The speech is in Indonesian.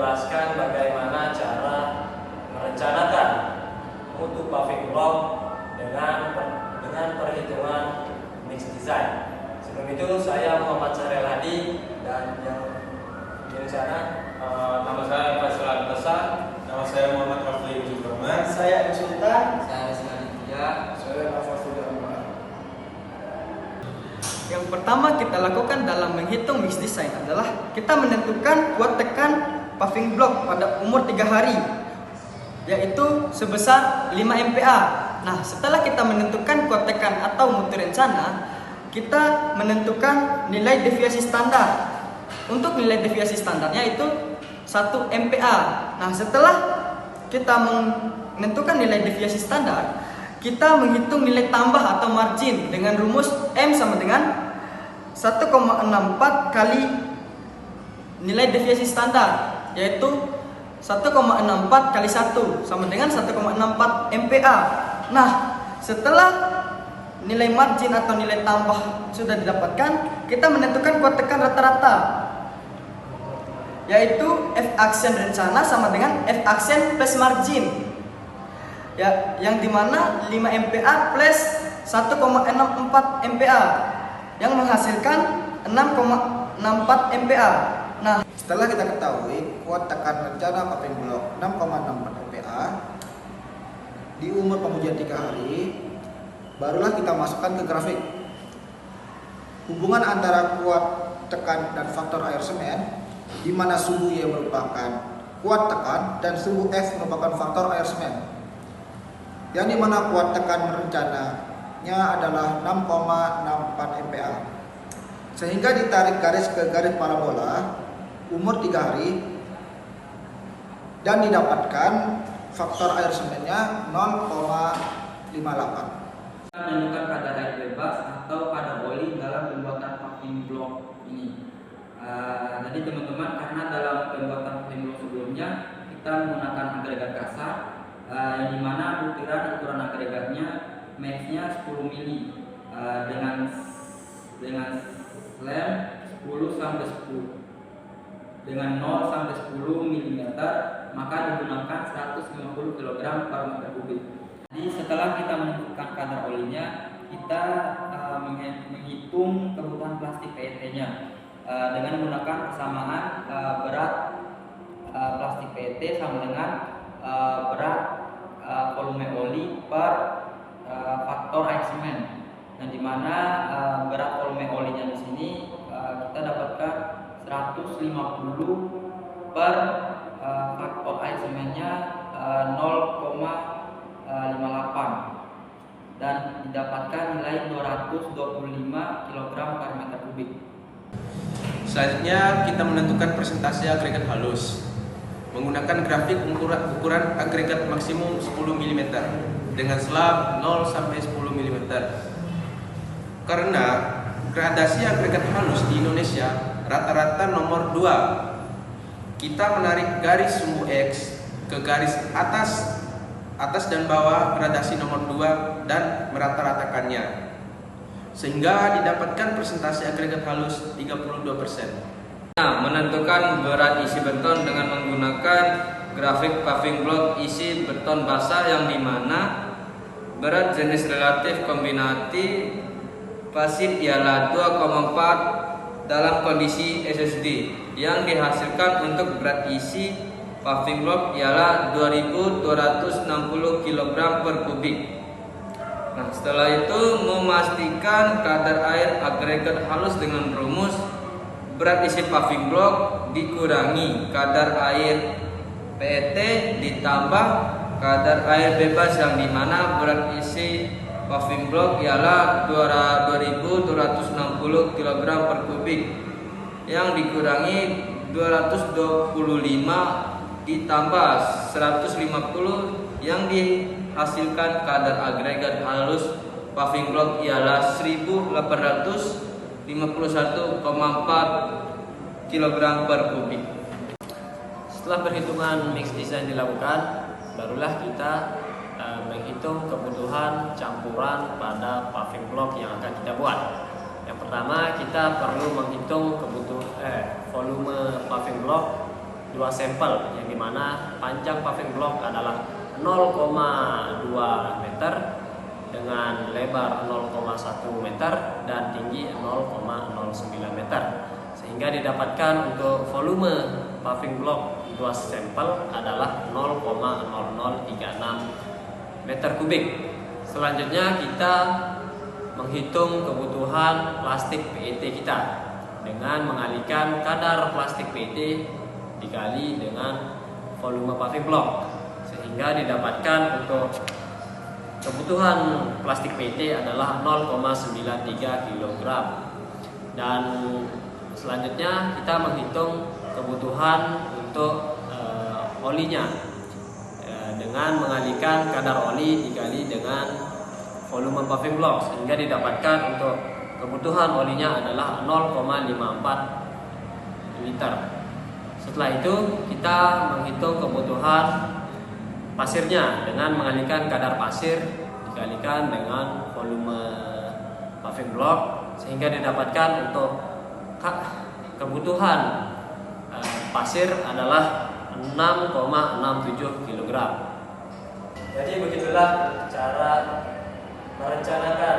menjelaskan bagaimana cara merencanakan mutu paving block dengan perhitungan mix design. Sebelum itu saya Muhammad Syahril Hadi, dan yang di sana nama saya Faisal Al-Basar, nama saya Muhammad Rafli Ujurman, saya Sultan, saya Ismail, saya Nafas Ahmad. Yang pertama kita lakukan dalam menghitung mix design adalah kita menentukan kuat tekan paving block pada umur 3 hari, yaitu sebesar 5 MPa. Nah, setelah kita menentukan kuat tekan atau mutu rencana, kita menentukan nilai deviasi standar. Untuk nilai deviasi standarnya itu 1 MPa. Nah, setelah kita menentukan nilai deviasi standar, kita menghitung nilai tambah atau margin dengan rumus M sama dengan 1,64 kali nilai deviasi standar, yaitu 1,64 kali 1 sama dengan 1,64 MPa. Nah, setelah nilai margin atau nilai tambah sudah didapatkan, kita menentukan kuat tekan rata-rata, yaitu F aksen rencana sama dengan F aksen plus margin, ya, yang dimana 5 MPa plus 1,64 MPa yang menghasilkan 6,64 MPa. Nah, Setelah kita ketahui kuat tekan rencana paving block 6,64 MPa di umur pengujian 3 hari, barulah kita masukkan ke grafik. Hubungan antara kuat tekan dan faktor air semen, di mana sumbu Y merupakan kuat tekan dan sumbu F merupakan faktor air semen. Yang dimana kuat tekan rencananya adalah 6,64 MPa. Sehingga ditarik garis ke garis parabola umur 3 hari dan didapatkan faktor air semennya 0,58. menentukan kadar air bebas atau kadar oli dalam pembuatan paving block ini. Jadi teman-teman, karena dalam pembuatan paving block sebelumnya kita menggunakan agregat kasar, yang dimana ukuran agregatnya maxnya 10 mili dengan slam 10 sampai 10 dengan 0 sampai 10 mm, maka digunakan 150 kg per meter kubik. Jadi setelah kita menentukan kadar olinya, kita menghitung kebutuhan plastik PET-nya dengan menggunakan persamaan berat plastik PET sama dengan berat volume oli per faktor air semen. Yang dimana berat volume olinya di sini kita dapatkan 150 per faktor air semennya 0,58 dan didapatkan nilai 225 kg per meter kubik. Selanjutnya kita menentukan persentase agregat halus menggunakan grafik ukuran agregat maksimum 10 mm dengan slab 0 sampai 10 mm. Karena gradasi agregat halus di Indonesia rata-rata nomor 2, kita menarik garis sumbu X ke garis atas dan bawah gradasi nomor 2 dan merata-ratakannya, sehingga didapatkan persentase agregat halus 32%. Nah, menentukan berat isi beton dengan menggunakan grafik paving block isi beton basah, yang dimana berat jenis relatif kombinasi pasif ialah 2,4 dalam kondisi SSD, yang dihasilkan untuk berat isi paving block ialah 2260 kg per kubik. Nah, setelah itu memastikan kadar air agregat halus dengan rumus berat isi paving block dikurangi kadar air PET ditambah kadar air bebas, yang dimana berat isi paving block ialah 2260 kg per kubik yang dikurangi 225 ditambah 150 yang dihasilkan kadar agregat halus paving block ialah 1851,4 kg per kubik. Setelah perhitungan mix design dilakukan, barulah kita menghitung kebutuhan campuran pada paving block yang akan kita buat. Yang pertama, kita perlu menghitung volume paving block dua sampel, yang dimana panjang paving block adalah 0,2 meter dengan lebar 0,1 meter dan tinggi 0,09 meter, sehingga didapatkan untuk volume paving block dua sampel adalah 0,0036 meter kubik. Selanjutnya kita menghitung kebutuhan plastik PET kita dengan mengalihkan kadar plastik PET dikali dengan volume paving block, sehingga didapatkan untuk kebutuhan plastik PET adalah 0,93 kg. Dan selanjutnya kita menghitung kebutuhan untuk olinya dengan mengalihkan kadar oli dikali dengan volume paving block, sehingga didapatkan untuk kebutuhan olinya adalah 0,54 liter. Setelah itu kita menghitung kebutuhan pasirnya dengan mengalihkan kadar pasir dikalikan dengan volume paving block, sehingga didapatkan untuk kebutuhan pasir adalah 6,67 kg. Jadi begitulah cara merencanakan